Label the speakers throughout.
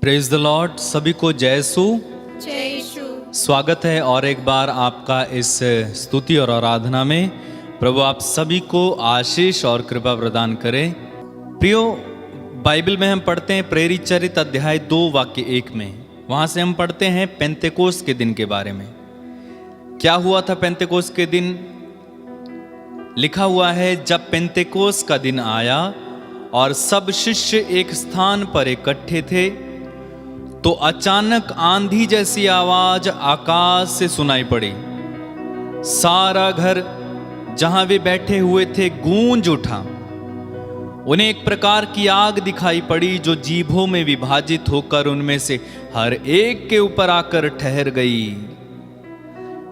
Speaker 1: Praise the Lord. सभी को जय यीशु।
Speaker 2: जय यीशु।
Speaker 1: स्वागत है और एक बार आपका इस स्तुति और आराधना में। प्रभु आप सभी को आशीष और कृपा प्रदान करे। प्रियो, बाइबल में हम पढ़ते हैं प्रेरित चरित्र अध्याय 2 वाक्य 1 में। वहां से हम पढ़ते हैं पेंतेकोस्त के दिन के बारे में। क्या हुआ था पेंतेकोस्त के दिन? लिखा हुआ है, जब पेंतेकोस्त का दिन आया और सब शिष्य एक स्थान पर इकट्ठे थे तो अचानक आंधी जैसी आवाज आकाश से सुनाई पड़ी। सारा घर जहां वे बैठे हुए थे गूंज उठा। उन्हें एक प्रकार की आग दिखाई पड़ी जो जीभों में विभाजित होकर उनमें से हर एक के ऊपर आकर ठहर गई।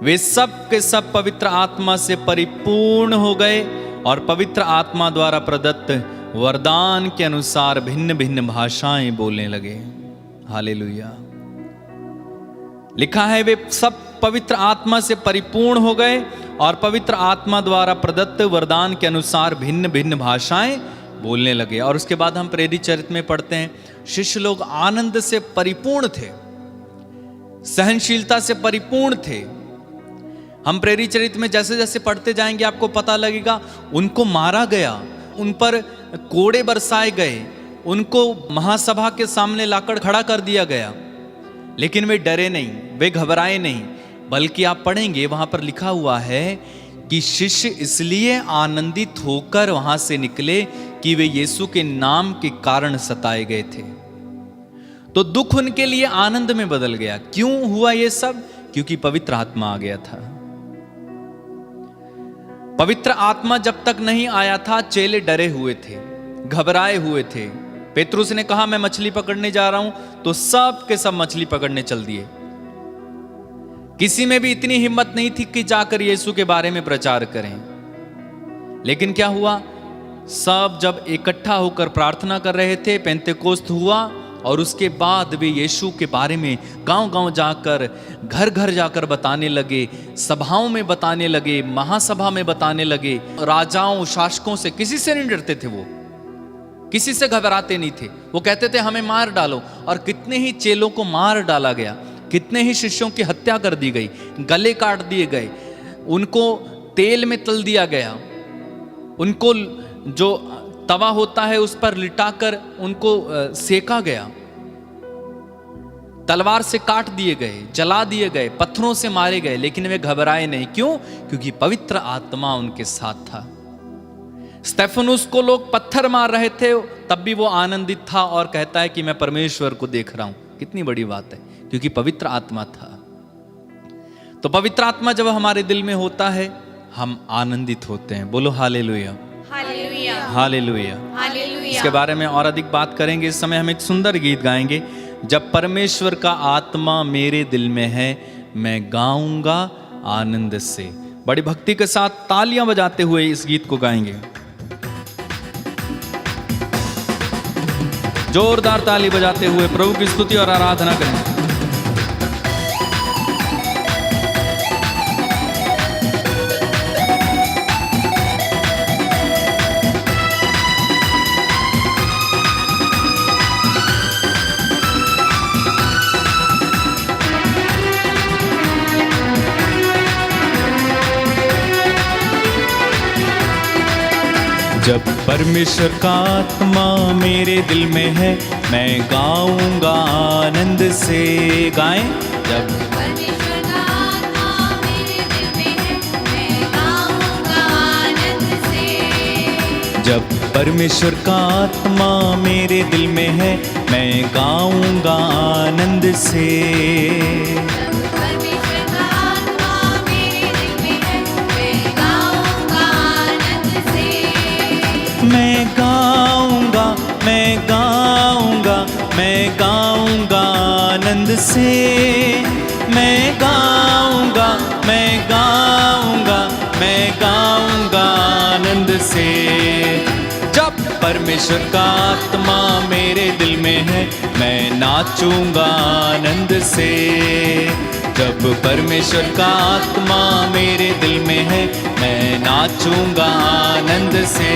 Speaker 1: वे सब के सब पवित्र आत्मा से परिपूर्ण हो गए और पवित्र आत्मा द्वारा प्रदत्त वरदान के अनुसार भिन्न भिन्न भाषाएं बोलने लगे। हालेलुया। लिखा है, वे सब पवित्र आत्मा से परिपूर्ण हो गए और पवित्र आत्मा द्वारा प्रदत्त वरदान के अनुसार भिन्न भिन्न भाषाएं बोलने लगे। और उसके बाद हम प्रेरित चरित्र में पढ़ते हैं, शिष्य लोग आनंद से परिपूर्ण थे, सहनशीलता से परिपूर्ण थे। हम प्रेरित चरित्र में जैसे जैसे पढ़ते जाएंगे आपको पता लगेगा, उनको मारा गया, उन पर कोड़े बरसाए गए, उनको महासभा के सामने लाकर खड़ा कर दिया गया, लेकिन वे डरे नहीं, वे घबराए नहीं। बल्कि आप पढ़ेंगे वहां पर लिखा हुआ है कि शिष्य इसलिए आनंदित होकर वहां से निकले कि वे यीशु के नाम के कारण सताए गए थे। तो दुख उनके लिए आनंद में बदल गया। क्यों हुआ ये सब? क्योंकि पवित्र आत्मा आ गया था। पवित्र आत्मा जब तक नहीं आया था चेले डरे हुए थे, घबराए हुए थे। पेतरुस ने कहा मैं मछली पकड़ने जा रहा हूं, तो सब के सब मछली पकड़ने चल दिए। किसी में भी इतनी हिम्मत नहीं थी कि जाकर यीशु के बारे में प्रचार करें। लेकिन क्या हुआ? सब जब इकट्ठा होकर प्रार्थना कर रहे थे, पेंतेकोस्त हुआ और उसके बाद वे यीशु के बारे में गांव-गांव जाकर, घर घर जाकर बताने लगे, सभाओं में बताने लगे, महासभा में बताने लगे। राजाओं, शासकों से किसी से नहीं डरते थे, वो किसी से घबराते नहीं थे। वो कहते थे हमें मार डालो। और कितने ही चेलों को मार डाला गया, कितने ही शिष्यों की हत्या कर दी गई, गले काट दिए गए, उनको तेल में तल दिया गया, उनको जो तवा होता है उस पर लिटाकर उनको सेका गया, तलवार से काट दिए गए, जला दिए गए, पत्थरों से मारे गए। लेकिन वे घबराए नहीं। क्यों? क्योंकि पवित्र आत्मा उनके साथ था। स्टेफनुस को लोग पत्थर मार रहे थे, तब भी वो आनंदित था और कहता है कि मैं परमेश्वर को देख रहा हूं। कितनी बड़ी बात है, क्योंकि पवित्र आत्मा था। तो पवित्र आत्मा जब हमारे दिल में होता है हम आनंदित होते हैं। बोलो हालेलुया,
Speaker 2: हालेलुया,
Speaker 1: हालेलुया,
Speaker 2: हालेलुया।
Speaker 1: इसके बारे में और अधिक बात करेंगे। इस समय हम एक सुंदर गीत गाएंगे, जब परमेश्वर का आत्मा मेरे दिल में है मैं गाऊंगा आनंद से। बड़ी भक्ति के साथ तालियां बजाते हुए इस गीत को गाएंगे। जोरदार ताली बजाते हुए प्रभु की स्तुति और आराधना करें। जब परमेश्वर का आत्मा मेरे दिल में है मैं गाऊंगा आनंद से। गाएं, जब
Speaker 2: परमेश्वर का आत्मा मेरे दिल में है मैं गाऊंगा आनंद से।
Speaker 1: जब परमेश्वर का आत्मा मेरे दिल में है मैं गाऊंगा आनंद से।
Speaker 2: परमेश्वर का आत्मा मेरे दिल में है मैं गाऊंगा आनंद से।
Speaker 1: मैं गाऊंगा, मैं गाऊंगा, मैं गाऊंगा आनंद से। मैं गाऊंगा, मैं गाऊंगा, मैं गाऊंगा आनंद से। जब परमेश्वर का आत्मा मेरे दिल में है मैं नाचूंगा आनंद से। जब परमेश्वर का आत्मा मेरे दिल में है मैं नाचूंगा आनंद से।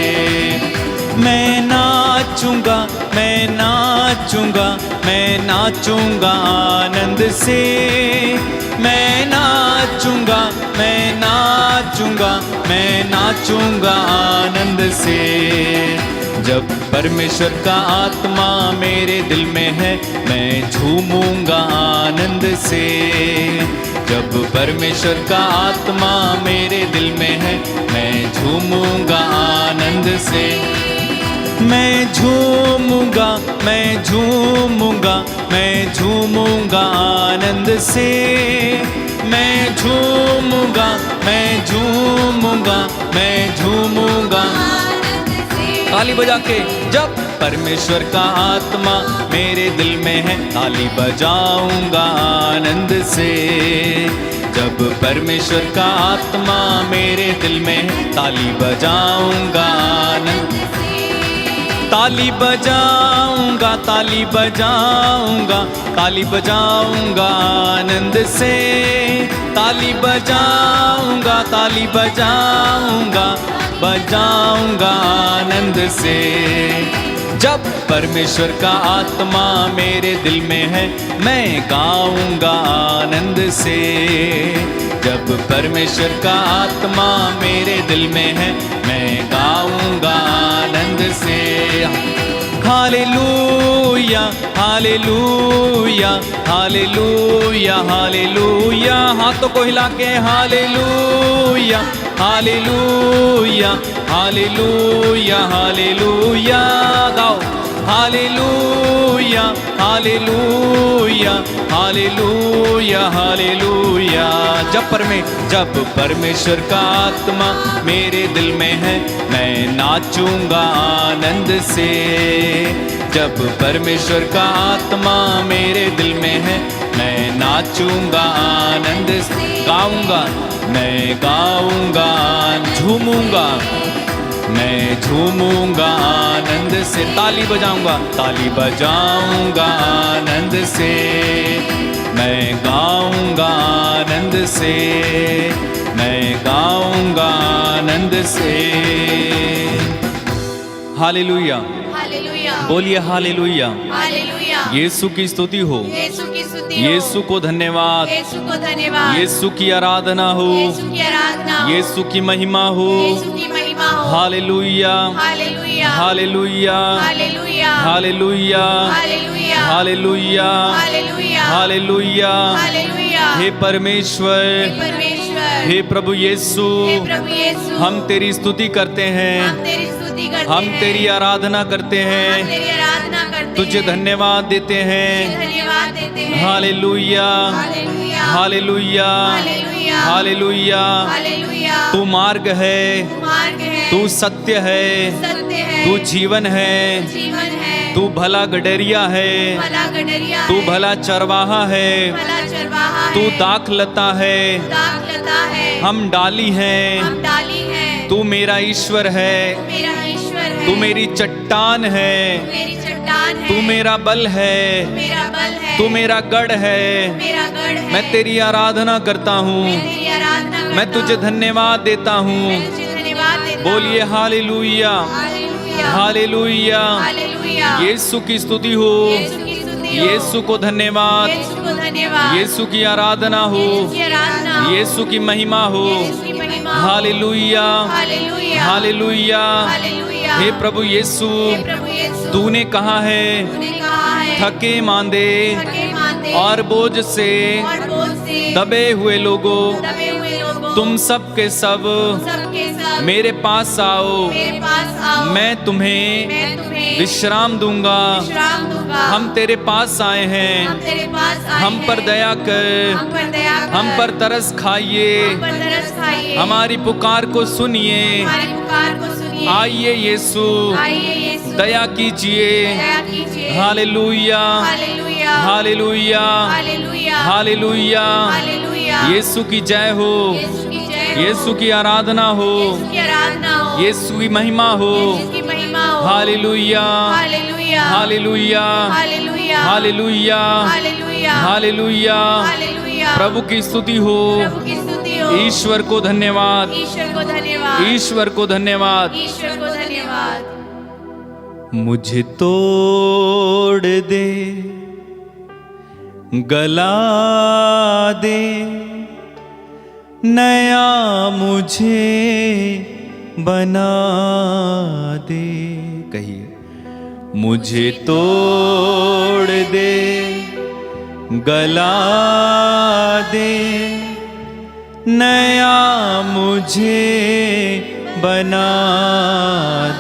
Speaker 1: मैं नाचूंगा, मैं नाचूंगा, मैं नाचूंगा आनंद से। मैं नाचूंगा, मैं नाचूंगा, मैं नाचूंगा आनंद से। जब परमेश्वर का आत्मा मेरे दिल में है, मैं झूमूंगा आनंद से। जब परमेश्वर का आत्मा मेरे दिल में है, मैं झूमूंगा आनंद से। मैं झूमूंगा, मैं झूमूंगा, मैं झूमूंगा आनंद से। मैं झूमूंगा, मैं झूमूंगा, मैं झूमूंगा
Speaker 2: आनंद से।
Speaker 1: ताली बजा के। जब परमेश्वर का आत्मा मेरे दिल में है, ताली बजाऊंगा आनंद से। जब परमेश्वर का आत्मा मेरे दिल में है, ताली बजाऊंगा आनंद
Speaker 2: से।
Speaker 1: ताली बजाऊंगा, ताली बजाऊंगा, ताली बजाऊंगा आनंद से। ताली बजाऊंगा, ताली बजाऊंगा, बजाऊंगा आनंद से। जब परमेश्वर का आत्मा मेरे दिल में है, मैं गाऊंगा आनंद से। जब परमेश्वर का आत्मा मेरे दिल में है, मैं गाऊंगा आनंद से। Hallelujah, hallelujah, hallelujah, hallelujah. हाथों को हिला के हालेलूया, हालेलूया, हालेलूया, हालेलूया गाओ। Hallelujah, hallelujah, hallelujah, hallelujah. जब परमेश्वर का आत्मा मेरे दिल में है, मैं नाचूंगा आनंद से। जब परमेश्वर का आत्मा मेरे दिल में है, मैं नाचूंगा आनंद से। गाऊंगा, मैं गाऊंगा, झूमूंगा, मैं झूमूंगा आनंद से। ताली बजाऊंगा, ताली बजाऊंगा आनंद से। मैं गाऊंगा आनंद से, मैं गाऊंगा आनंद से। हालेलुया,
Speaker 2: हालेलुया,
Speaker 1: बोलिए हालेलुया।
Speaker 2: हालेलुया।
Speaker 1: यीशु की स्तुति हो,
Speaker 2: यीशु की स्तुति हो।
Speaker 1: यीशु को धन्यवाद,
Speaker 2: यीशु को धन्यवाद।
Speaker 1: यीशु की आराधना हो,
Speaker 2: यीशु की आराधना हो।
Speaker 1: यीशु की महिमा हो।
Speaker 2: यीशु की महिमा हो।
Speaker 1: Hallelujah,
Speaker 2: hallelujah,
Speaker 1: hallelujah,
Speaker 2: hallelujah,
Speaker 1: hallelujah,
Speaker 2: hallelujah,
Speaker 1: hallelujah,
Speaker 2: hallelujah,
Speaker 1: hallelujah.
Speaker 2: Hallelujah.
Speaker 1: हे परमेश्वर,
Speaker 2: परमेश्वर,
Speaker 1: हे प्रभु यीशु,
Speaker 2: हे प्रभु यीशु,
Speaker 1: हम तेरी स्तुति करते हैं,
Speaker 2: हम तेरी स्तुति करते
Speaker 1: हम
Speaker 2: हैं,
Speaker 1: तेरी आराधना करते
Speaker 2: हम
Speaker 1: हैं,
Speaker 2: तेरी आराधना करते
Speaker 1: तुझे
Speaker 2: हैं,
Speaker 1: धन्यवाद देते
Speaker 2: तुझे
Speaker 1: हैं।
Speaker 2: धन्यवाद देते हैं।
Speaker 1: Hallelujah,
Speaker 2: hallelujah,
Speaker 1: hallelujah,
Speaker 2: hallelujah,
Speaker 1: hallelujah.
Speaker 2: Hallelujah.
Speaker 1: तू मार्ग है,
Speaker 2: तू मार्ग है,
Speaker 1: तू सत्य है,
Speaker 2: सत्य है,
Speaker 1: तू जीवन है,
Speaker 2: जीवन है,
Speaker 1: तू भला गडरिया है,
Speaker 2: भला गडरिया
Speaker 1: तू
Speaker 2: है,
Speaker 1: भला चरवाहा है,
Speaker 2: भला चरवाहा
Speaker 1: तू
Speaker 2: है,
Speaker 1: दाखलता है,
Speaker 2: दाखलता है,
Speaker 1: हम डाली हैं।
Speaker 2: हम डाली है।
Speaker 1: तू मेरा ईश्वर है,
Speaker 2: मेरा ईश्वर है,
Speaker 1: तू मेरी चट्टान है,
Speaker 2: मेरी चट्टान है,
Speaker 1: तू मेरा बल है,
Speaker 2: मेरा बल है,
Speaker 1: तू मेरा गढ़ है।
Speaker 2: मेरा गढ़ है।
Speaker 1: मैं तेरी आराधना करता हूँ,
Speaker 2: मैं तेरी आराधना करता
Speaker 1: मैं तुझे
Speaker 2: हूँ,
Speaker 1: धन्यवाद देता हूँ।
Speaker 2: मैं तुझे धन्यवाद देता हूँ।
Speaker 1: बोलिए हालेलुया,
Speaker 2: हालेलुया,
Speaker 1: हालेलुया।
Speaker 2: हालेलुया।
Speaker 1: यीशु की स्तुति हो,
Speaker 2: यीशु की स्तुति हो,
Speaker 1: यीशु को धन्यवाद,
Speaker 2: यीशु को धन्यवाद,
Speaker 1: यीशु की आराधना हो,
Speaker 2: यीशु की आराधना हो,
Speaker 1: यीशु की महिमा हो।
Speaker 2: यीशु की महिमा हो।
Speaker 1: Hallelujah,
Speaker 2: hallelujah,
Speaker 1: hallelujah.
Speaker 2: हालेलुया।
Speaker 1: हे प्रभु यीशु,
Speaker 2: हे प्रभु यीशु,
Speaker 1: तूने कहा है
Speaker 2: तूने कहा है,
Speaker 1: थके मांदे
Speaker 2: थके मांदे
Speaker 1: और बोझ से
Speaker 2: और बोझ से
Speaker 1: दबे हुए लोगों,
Speaker 2: दबे हुए लोगों,
Speaker 1: तुम सब के सब
Speaker 2: सबके सब
Speaker 1: मेरे पास आओ,
Speaker 2: मेरे पास आओ,
Speaker 1: मैं तुम्हें
Speaker 2: मैं तुम्हें
Speaker 1: विश्राम दूंगा।
Speaker 2: विश्राम दूंगा।
Speaker 1: हम तेरे पास आए हैं,
Speaker 2: हम तेरे पास आए
Speaker 1: हम पर
Speaker 2: हैं,
Speaker 1: दया कर,
Speaker 2: हम पर दया कर,
Speaker 1: हम पर तरस खाइए,
Speaker 2: हम पर तरस खाइए,
Speaker 1: हमारी पुकार को सुनिए।
Speaker 2: हमारी पुकार को सुनिए।
Speaker 1: आइए यीशु,
Speaker 2: आइए यीशु,
Speaker 1: दया कीजिए।
Speaker 2: दया कीजिए।
Speaker 1: Hallelujah,
Speaker 2: hallelujah,
Speaker 1: hallelujah,
Speaker 2: hallelujah,
Speaker 1: hallelujah.
Speaker 2: Hallelujah.
Speaker 1: यीशु की जय हो,
Speaker 2: यीशु की जय हो,
Speaker 1: यीशु की आराधना हो,
Speaker 2: यीशु की आराधना हो,
Speaker 1: यीशु की महिमा हो।
Speaker 2: यीशु की महिमा हो।
Speaker 1: Hallelujah,
Speaker 2: hallelujah,
Speaker 1: hallelujah,
Speaker 2: hallelujah,
Speaker 1: hallelujah,
Speaker 2: hallelujah,
Speaker 1: hallelujah.
Speaker 2: Hallelujah.
Speaker 1: प्रभु की स्तुति हो,
Speaker 2: प्रभु की स्तुति हो।
Speaker 1: ईश्वर को धन्यवाद,
Speaker 2: ईश्वर को धन्यवाद,
Speaker 1: ईश्वर को धन्यवाद।
Speaker 2: ईश्वर को धन्यवाद।
Speaker 1: मुझे तोड़ दे, गला दे, नया मुझे बना दे। कहिए, मुझे तोड़ दे, गला दे, नया मुझे बना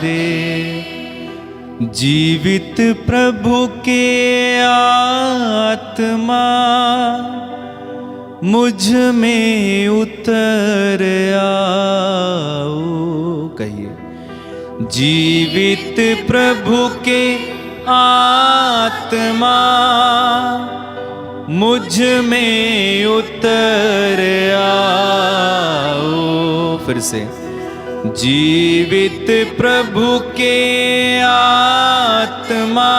Speaker 1: दे। जीवित प्रभु के आत्मा मुझ में उतर आओ। कहिए, जीवित प्रभु के आत्मा मुझ में उतर आओ। फिर से, जीवित प्रभु के आत्मा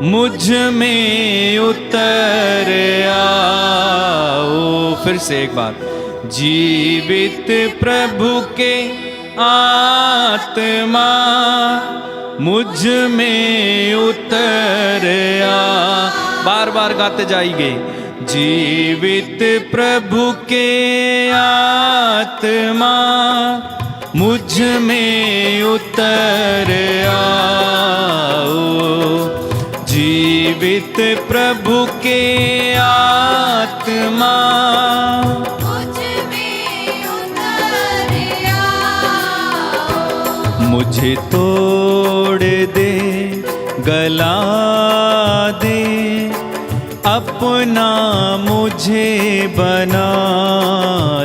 Speaker 1: मुझ में उतर आओ। फिर से एक बार, जीवित प्रभु के आत्मा मुझ में उतर आ। बार बार गाते जाइए, जीवित प्रभु के आत्मा मुझ में उतर आओ। जीवित प्रभु के आत्मा
Speaker 2: मुझ में उतर आओ।
Speaker 1: मुझे तोड़ दे, गला दे, अपना मुझे बना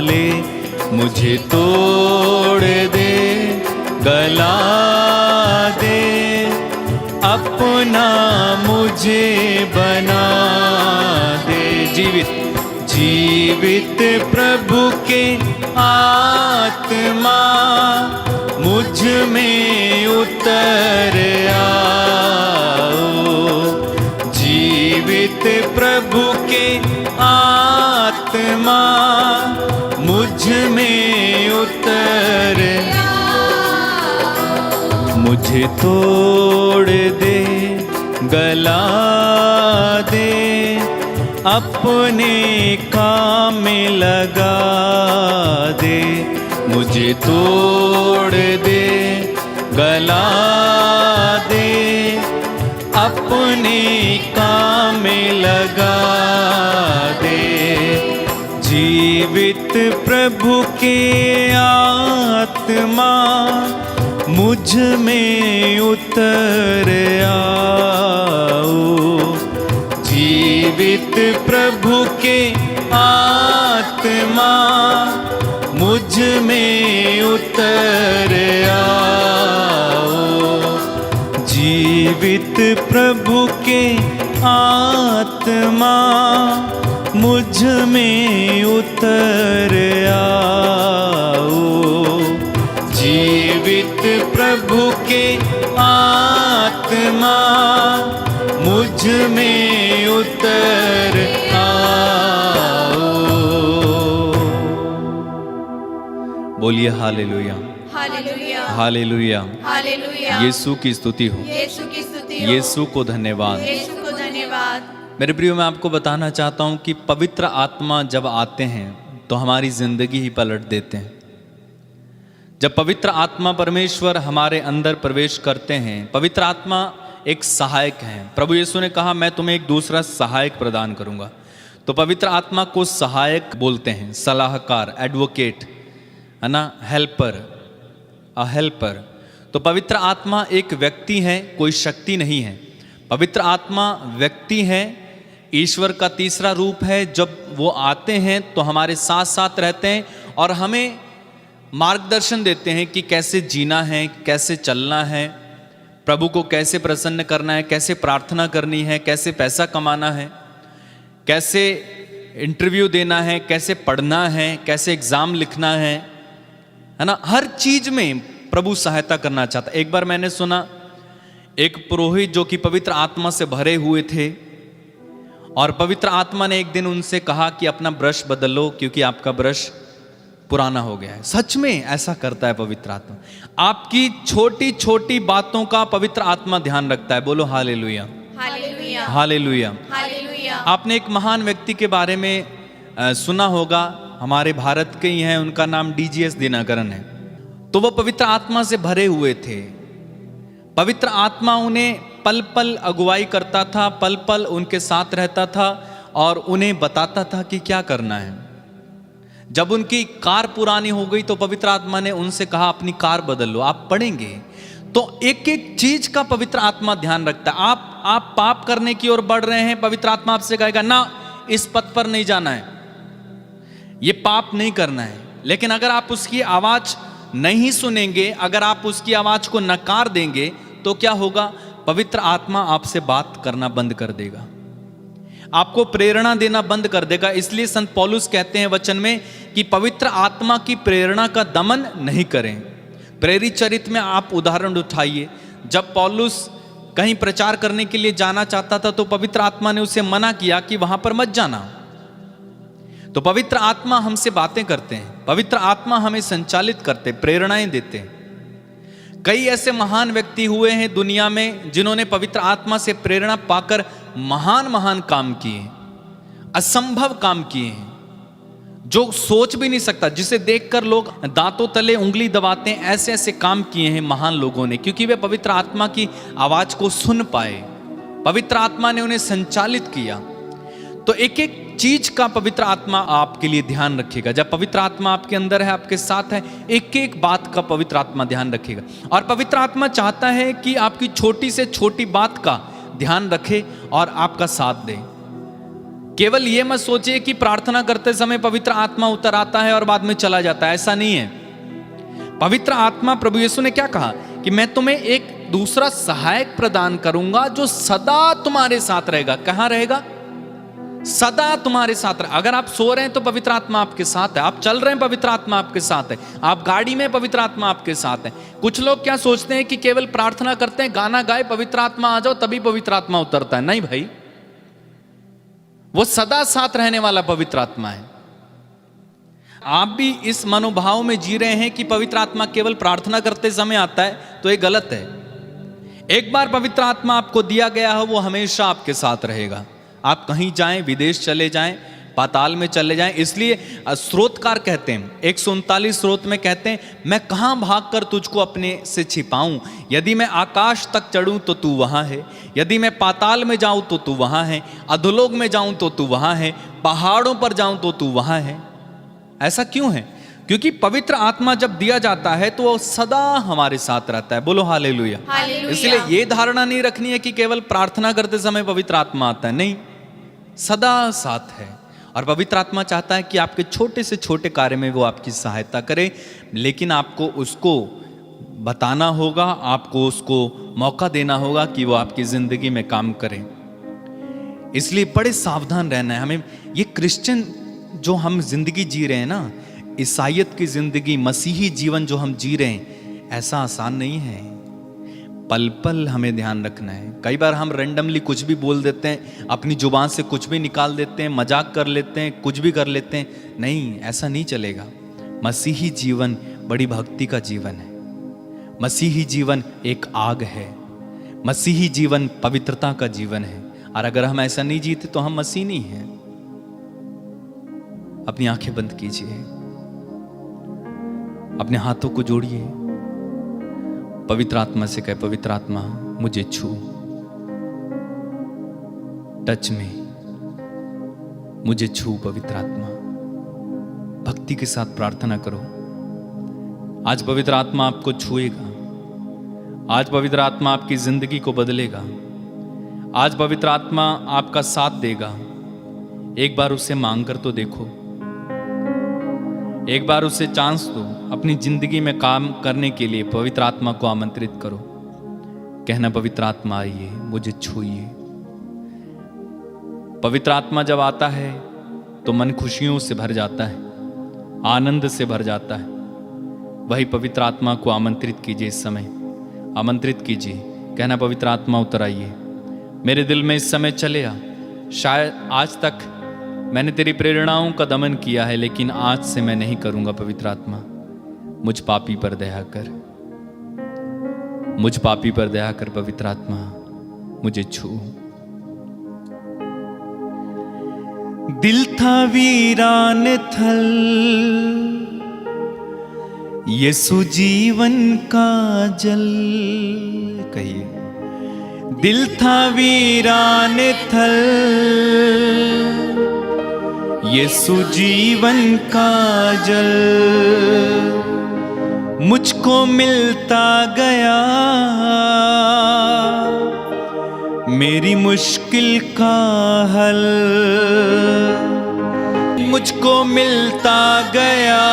Speaker 1: ले। मुझे तोड़ दे, गला दे, अपना मुझे बना दे। जीवित प्रभु के आत्मा मुझ में उतर आओ। जीवित प्रभु के आत्मा मुझ में उतर। मुझे तोड़ दे, गला दे, अपने काम में लगा दे। मुझे तोड़ दे, गला दे, अपने काम में लगा दे। जीवित प्रभु के आत्मा मुझ में उतर आओ। जीवित प्रभु के आत्मा मुझ में उतर आओ। जीवित प्रभु के आत्मा मुझ में उतर आओ। जीवित प्रभु के आत्मा मुझ में उतर आओ। बोलिए हालेलुया,
Speaker 2: हालेलुया,
Speaker 1: हालेलुया।
Speaker 2: हालेलुया।
Speaker 1: यीशु की स्तुति हो,
Speaker 2: यीशु की स्तुति हो।
Speaker 1: यीशु को धन्यवाद।
Speaker 2: यीशु को धन्यवाद।
Speaker 1: मेरे प्रियो, मैं आपको बताना चाहता हूं कि पवित्र आत्मा जब आते हैं तो हमारी जिंदगी ही पलट देते हैं। जब पवित्र आत्मा परमेश्वर हमारे अंदर प्रवेश करते हैं, पवित्र आत्मा एक सहायक है। प्रभु यीशु ने कहा, मैं तुम्हें एक दूसरा सहायक प्रदान करूंगा। तो पवित्र आत्मा को सहायक बोलते हैं, सलाहकार, एडवोकेट, है ना, हेल्पर, अ हेल्पर। तो पवित्र आत्मा एक व्यक्ति है, कोई शक्ति नहीं है। पवित्र आत्मा व्यक्ति है, ईश्वर का तीसरा रूप है। जब वो आते हैं तो हमारे साथ साथ रहते हैं और हमें मार्गदर्शन देते हैं कि कैसे जीना है, कैसे चलना है, प्रभु को कैसे प्रसन्न करना है, कैसे प्रार्थना करनी है, कैसे पैसा कमाना है, कैसे इंटरव्यू देना है, कैसे पढ़ना है, कैसे एग्ज़ाम लिखना है ना। हर चीज में प्रभु सहायता करना चाहता। एक बार मैंने सुना, एक पुरोहित जो कि पवित्र आत्मा से भरे हुए थे और पवित्र आत्मा ने एक दिन उनसे कहा कि अपना ब्रश बदलो क्योंकि आपका ब्रश पुराना हो गया है। सच में ऐसा करता है पवित्र आत्मा। आपकी छोटी छोटी बातों का पवित्र आत्मा ध्यान रखता है। बोलो हालेलुया,
Speaker 2: हालेलुया,
Speaker 1: हालेलुया।
Speaker 2: हालेलुया।
Speaker 1: आपने एक महान व्यक्ति के बारे में सुना होगा, हमारे भारत के ही हैं, उनका नाम डीजीएस दिनकरन है। तो वो पवित्र आत्मा से भरे हुए थे। पवित्र आत्मा उन्हें पल पल अगुवाई करता था, पल पल उनके साथ रहता था और उन्हें बताता था कि क्या करना है। जब उनकी कार पुरानी हो गई तो पवित्र आत्मा ने उनसे कहा अपनी कार बदल लो। आप पढ़ेंगे तो एक एक चीज का पवित्र आत्मा ध्यान रखता है। आप पाप करने की ओर बढ़ रहे हैं, पवित्र आत्मा आपसे कहेगा ना, इस पथ पर नहीं जाना है, ये पाप नहीं करना है। लेकिन अगर आप उसकी आवाज नहीं सुनेंगे, अगर आप उसकी आवाज को नकार देंगे तो क्या होगा? पवित्र आत्मा आपसे बात करना बंद कर देगा, आपको प्रेरणा देना बंद कर देगा। इसलिए संत पौलुस कहते हैं वचन में कि पवित्र आत्मा की प्रेरणा का दमन नहीं करें। प्रेरित चरित्र में आप उदाहरण उठाइए, जब पौलुस कहीं प्रचार करने के लिए जाना चाहता था तो पवित्र आत्मा ने उसे मना किया कि वहां पर मत जाना। तो पवित्र आत्मा हमसे बातें करते हैं, पवित्र आत्मा हमें संचालित करते, प्रेरणाएं देते हैं। कई ऐसे महान व्यक्ति हुए हैं दुनिया में जिन्होंने पवित्र आत्मा से प्रेरणा पाकर महान महान काम किए, असंभव काम किए हैं, जो सोच भी नहीं सकता, जिसे देखकर लोग दांतों तले उंगली दबाते हैं। ऐसे ऐसे काम किए हैं महान लोगों ने, क्योंकि वे पवित्र आत्मा की आवाज को सुन पाए, पवित्र आत्मा ने उन्हें संचालित किया। तो एक एक चीज का पवित्र आत्मा आपके लिए ध्यान रखेगा। जब पवित्र आत्मा आपके अंदर है, आपके साथ है, एक एक बात का पवित्र आत्मा ध्यान रखेगा। और पवित्र आत्मा चाहता है कि आपकी छोटी से छोटी बात का ध्यान रखे और आपका साथ दे। केवल ये मत सोचिए कि प्रार्थना करते समय पवित्र आत्मा उतर आता है और बाद में चला जाता है, ऐसा नहीं है। पवित्र आत्मा, प्रभु यीशु ने क्या कहा कि मैं तुम्हें एक दूसरा सहायक प्रदान करूंगा जो सदा तुम्हारे साथ रहेगा। कहां रहेगा? सदा तुम्हारे साथ रहे। अगर आप सो रहे हैं तो पवित्र आत्मा आपके साथ है, आप चल रहे हैं पवित्र आत्मा आपके साथ है, आप गाड़ी में पवित्र आत्मा आपके साथ है। कुछ लोग क्या सोचते हैं कि केवल प्रार्थना करते हैं, गाना गाए, पवित्र आत्मा आ जाओ तभी पवित्र आत्मा उतरता है। नहीं भाई, वो सदा साथ रहने वाला पवित्र आत्मा है। आप भी इस मनोभाव में जी रहे हैं कि पवित्र आत्मा केवल प्रार्थना करते समय आता है, तो ये गलत है। एक बार पवित्र आत्मा आपको दिया गया है, वो हमेशा आपके साथ रहेगा। आप कहीं जाएं, विदेश चले जाएं, पाताल में चले जाएं। इसलिए स्रोतकार कहते हैं, 139 स्रोत में कहते हैं, मैं कहां भागकर तुझको अपने से छिपाऊं? यदि मैं आकाश तक चढ़ूं तो तू वहां है, यदि मैं पाताल में जाऊं तो तू वहां है, अधोलोक में जाऊं तो तू वहां है, पहाड़ों पर जाऊं तो तू वहां है। ऐसा क्यों है? क्योंकि पवित्र आत्मा जब दिया जाता है तो वो सदा हमारे साथ रहता है। बोलो हालेलुया। इसलिए ये धारणा नहीं रखनी है कि केवल प्रार्थना करते समय पवित्र आत्मा आता है, नहीं, सदा साथ है। और पवित्र आत्मा चाहता है कि आपके छोटे से छोटे कार्य में वो आपकी सहायता करे, लेकिन आपको उसको बताना होगा, आपको उसको मौका देना होगा कि वो आपकी जिंदगी में काम करे। इसलिए बड़े सावधान रहना है हमें। ये क्रिश्चियन जो हम जिंदगी जी रहे हैं ना, ईसाइयत की जिंदगी, मसीही जीवन जो हम जी रहे हैं, ऐसा आसान नहीं है। पल पल हमें ध्यान रखना है। कई बार हम रैंडमली कुछ भी बोल देते हैं, अपनी जुबान से कुछ भी निकाल देते हैं, मजाक कर लेते हैं, कुछ भी कर लेते हैं। नहीं, ऐसा नहीं चलेगा। मसीही जीवन बड़ी भक्ति का जीवन है। मसीही जीवन एक आग है। मसीही जीवन पवित्रता का जीवन है। और अगर हम ऐसा नहीं जीते तो हम मसीह नहीं हैं। अपनी आंखें बंद कीजिए, अपने हाथों को जोड़िए, पवित्र आत्मा से कहे, पवित्र आत्मा मुझे छू, टच में, मुझे छू पवित्र आत्मा। भक्ति के साथ प्रार्थना करो। आज पवित्र आत्मा आपको छुएगा, आज पवित्र आत्मा आपकी जिंदगी को बदलेगा, आज पवित्र आत्मा आपका साथ देगा। एक बार उससे मांग कर तो देखो, एक बार उससे चांस दो। अपनी जिंदगी में काम करने के लिए पवित्र आत्मा को आमंत्रित करो। कहना, पवित्र आत्मा आइए, मुझे छूइए। पवित्र आत्मा जब आता है तो मन खुशियों से भर जाता है, आनंद से भर जाता है। वही पवित्र आत्मा को आमंत्रित कीजिए, इस समय आमंत्रित कीजिए। कहना, पवित्र आत्मा उतर आइए, मेरे दिल में इस समय चले आ। शायद आज तक मैंने तेरी प्रेरणाओं का दमन किया है, लेकिन आज से मैं नहीं करूंगा। पवित्र आत्मा, मुझ पापी पर दया कर, मुझ पापी पर दया कर। पवित्र आत्मा, मुझे छू। दिल था वीरान थल, यीशु जीवन का जल। कहिए, दिल था वीरान थल, यीशु जीवन का जल। मुझको मिलता गया मेरी मुश्किल का हल, मुझको मिलता गया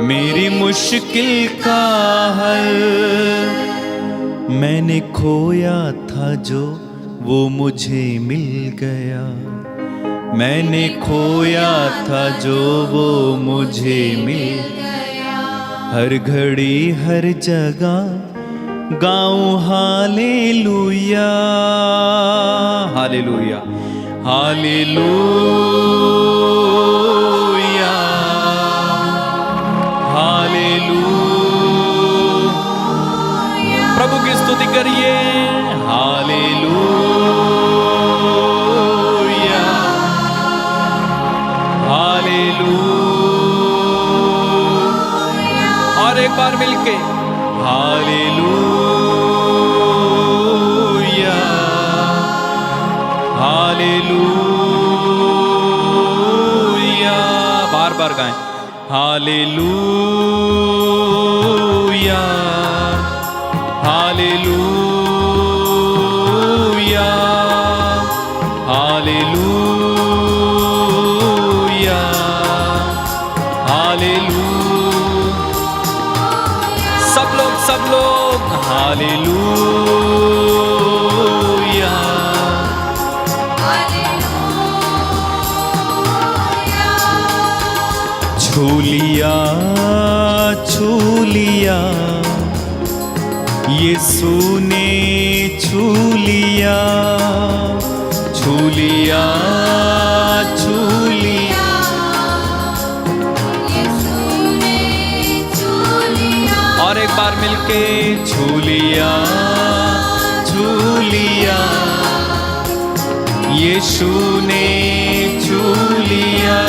Speaker 1: मेरी मुश्किल का हल। मैंने खोया था जो वो मुझे मिल गया, मैंने खोया था जो वो मुझे मिल गया। हर घड़ी हर जगह गाऊं हालेलुया, हालेलुया, हालेलुया, हालेलुया। प्रभु की स्तुति करिए। Hallelujah, hallelujah. और एक बार मिलके हालेलुया, हालेलुया। बार बार गाएं, हालेलुया, हालेलुया, हालेलुया, हालेलुया। सब लोग हालेलुया,
Speaker 2: हालेलुया।
Speaker 1: छू लिया, छू लिया, यीशु ने छू लिया, छू लिया, छू लिया।
Speaker 2: यीशु ने छू लिया।
Speaker 1: और एक बार मिलके छू लिया, छू लिया, यीशु ने छू लिया।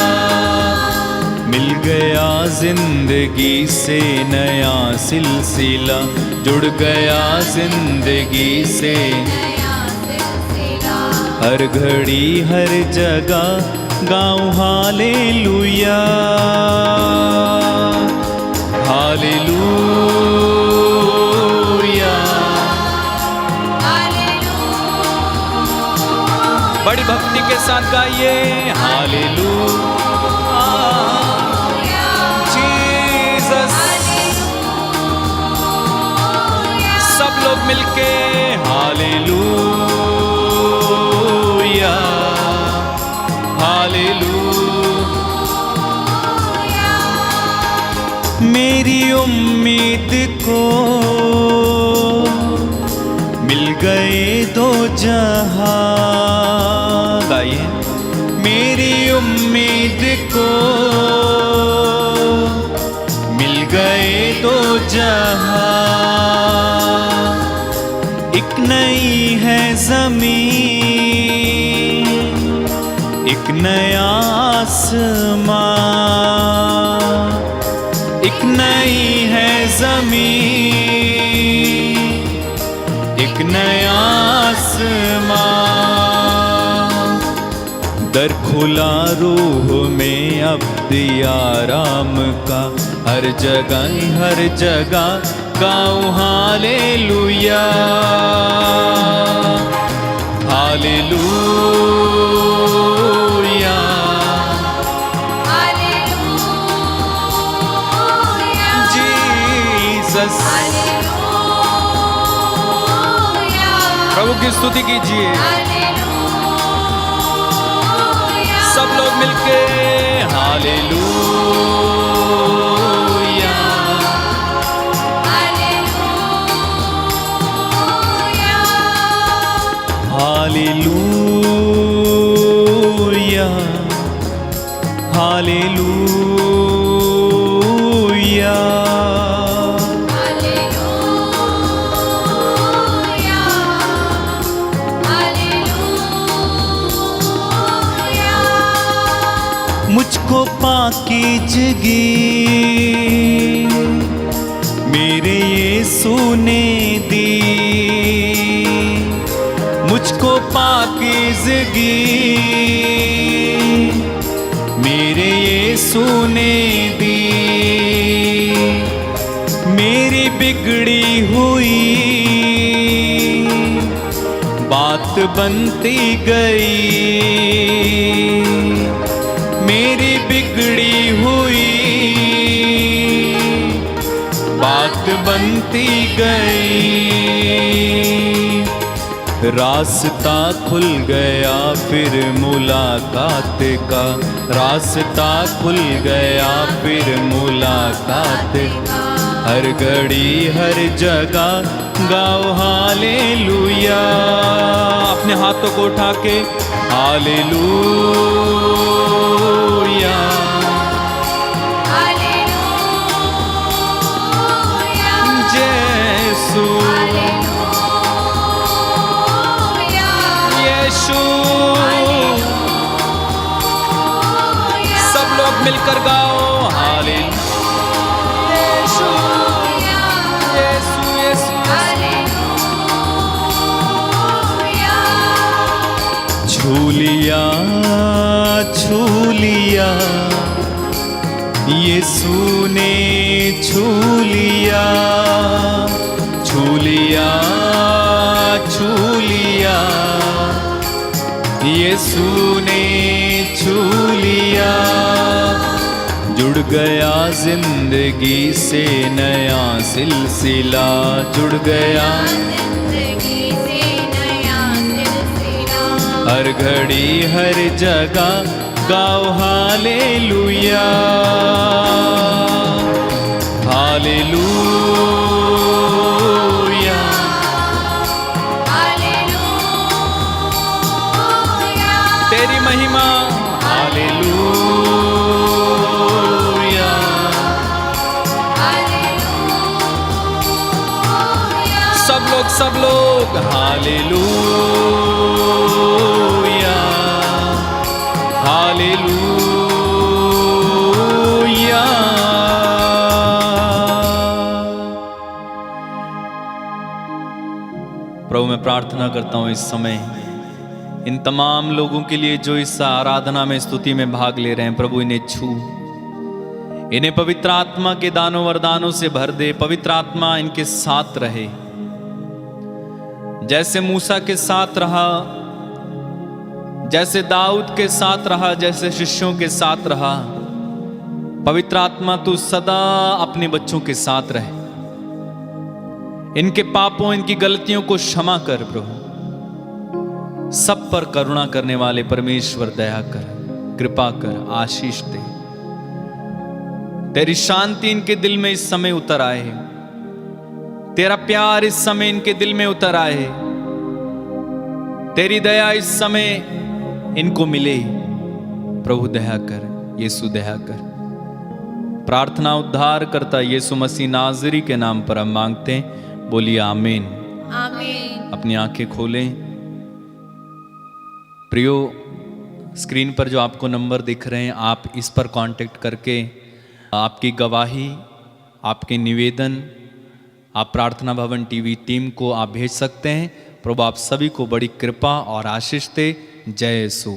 Speaker 1: मिल गया जिंदगी से नया सिलसिला, जुड़ गया जिंदगी से
Speaker 2: नया सिलसिला।
Speaker 1: हर घड़ी हर जगह गाऊं हालेलुया, हालेलुया,
Speaker 2: हालेलुया।
Speaker 1: बड़ी भक्ति के साथ गाइए हालेलुया, जीसस। सब लोग मिलके हालेलुया, हालेलुया। मेरी उम्मीद को मिल गए दो जहां। गाइए, मेरी उम्मीद को मिल गए दो जहां। एक नई है ज़मीन, एक नया आसमां, एक नई है ज़मीन, एक नया आसमां। दर खुला रूह में अब आराम का, हर जगह गाऊं hallelujah, hallelujah,
Speaker 2: hallelujah.
Speaker 1: Jesus.
Speaker 2: Hallelujah.
Speaker 1: प्रभु की स्तुति कीजिए।
Speaker 2: हालेलुया।
Speaker 1: सब लोग मिलके hallelujah,
Speaker 2: hallelujah.
Speaker 1: Hallelujah. Hallelujah
Speaker 2: hallelujah hallelujah
Speaker 1: मुझको पाकीज़गी मेरे यीशु ने दी, मुझको पाकीज़गी मेरे यीशु ने दी। मेरी बिगड़ी हुई बात बनती गई, मेरी बिगड़ी हुई बात बनती गई। रास्ता खुल गया फिर मुलाकात का, रास्ता खुल गया फिर मुलाकात का। हर घड़ी हर जगह गाओ हालेलुया। अपने हाथों को उठा के हालेलुया
Speaker 2: हालेलुया
Speaker 1: यीशु
Speaker 2: हालेलुया
Speaker 1: यीशु।
Speaker 2: हालेलुया
Speaker 1: सब लोग मिलकर गाओ हालेलुया यीशु यीशु यीशु।
Speaker 2: हालेलुया
Speaker 1: छू लिया छू लिया यीशु ने छू लिया, छू लिया छू लिया यीशु ने छू लिया। जुड़ गया जिंदगी से नया सिलसिला, जुड़ गया
Speaker 2: जिंदगी से नया सिलसिला।
Speaker 1: हर घड़ी हर जगह गाओ हालेलुया हालेलुया
Speaker 2: हालेलुया
Speaker 1: तेरी महिमा हालेलुया
Speaker 2: हालेलुया
Speaker 1: सब लोग हालेलुया हालेलुया। प्रभु मैं प्रार्थना करता हूँ इस समय इन तमाम लोगों के लिए जो इस आराधना में स्तुति में भाग ले रहे हैं। प्रभु इन्हें छू, इन्हें पवित्र आत्मा के दानों वरदानों से भर दे। पवित्र आत्मा इनके साथ रहे, जैसे मूसा के साथ रहा, जैसे दाऊद के साथ रहा, जैसे शिष्यों के साथ रहा। पवित्र आत्मा तू सदा अपने बच्चों के साथ रहे। इनके पापों इनकी गलतियों को क्षमा कर प्रभु। सब पर करुणा करने वाले परमेश्वर दया कर, कृपा कर, आशीष दे। तेरी शांति इनके दिल में इस समय उतर आए, तेरा प्यार इस समय इनके दिल में उतर आए, तेरी दया इस समय इनको मिले। प्रभु दया कर, यीशु दया कर। प्रार्थना उद्धार करता यीशु मसीह नाज़री के नाम पर हम मांगते हैं, बोलिए आमीन।
Speaker 2: आमीन।
Speaker 1: अपनी आंखें खोलें। प्रियो, स्क्रीन पर जो आपको नंबर दिख रहे हैं, आप इस पर कांटेक्ट करके आपकी गवाही, आपके निवेदन आप प्रार्थना भवन टीवी टीम को आप भेज सकते हैं। प्रभु आप सभी को बड़ी कृपा और आशीष दे। जय यीशु।